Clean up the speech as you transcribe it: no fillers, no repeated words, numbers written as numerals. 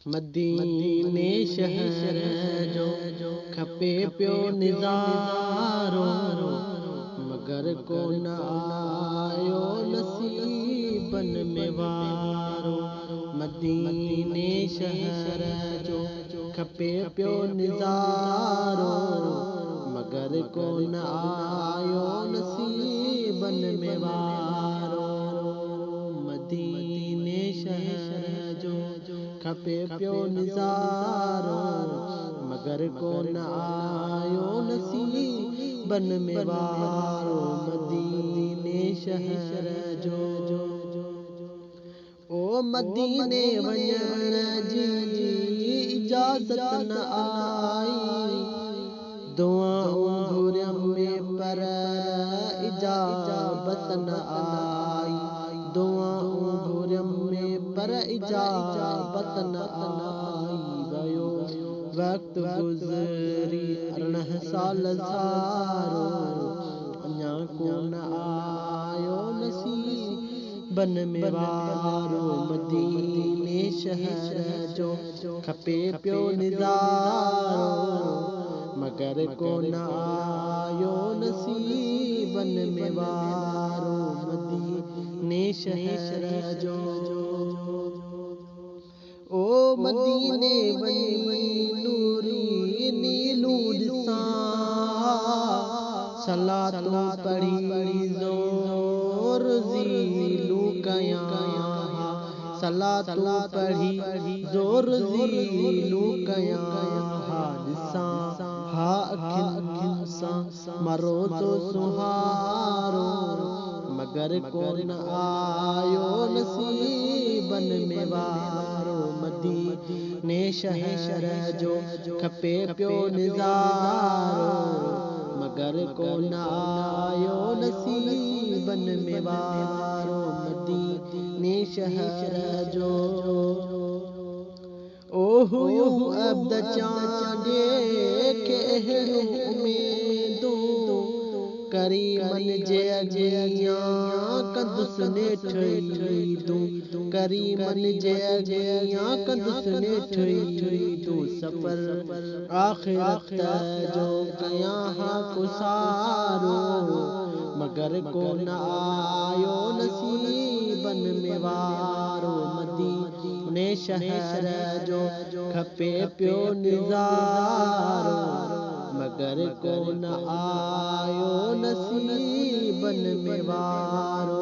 मदीने शहर जो खपे पियो निज़ारो, मगर को न आयो नसीबन में वारो। मदीने शहर जो खपे पियो निज़ारो, मगर को न आयो नसीबन में वारो। मदीने शहर जो खपे पियो निज़ारो, मगर को न आयो नसीबन में वारो। मदीने शहर जो ओ मदीने वञण जी इजाज़त न आई, दुआऊं घुरियम में पर इजाबत न आई। दुआऊं घुरियम में पर इजाबत न आई। वयो वक्त गुज़री 18 साल सारो, अञा को न आयो नसीबन में वारो। मदीने शहर जो खपे पियो निज़ारो, मगर को न आयो नसीबन में वारो। मदीने शहर जो ओ मदीने वञी नूरी नीलू ॾिसां, सलातूं पढ़ी ज़ोर ज़ीलू कयां। सलातूं पढ़ी ज़ोर ज़ीलू कयां। ॾिसां हा अखियुनि सां मरो तो सुहारो, मगर को न आयो नसीबन में वारो। मदीने शहर जो खपे पियो निज़ारो, मगर को न आयो नसीबन में वारो। मदीने शहर जो ओह अब्द चांदे के उम्मीदूं, करीमन जे अगियां कंदुस नेठईदूं। करीमन जे अगियां कंदुस नेठईदूं। सफ़र आख़िरत जो कयां हा कुसारो, मगर को न आयो नसीबन में वारो। मदीने शहर जो खपे पियो निज़ारो, मगर को न आयो नसीबन में वारो।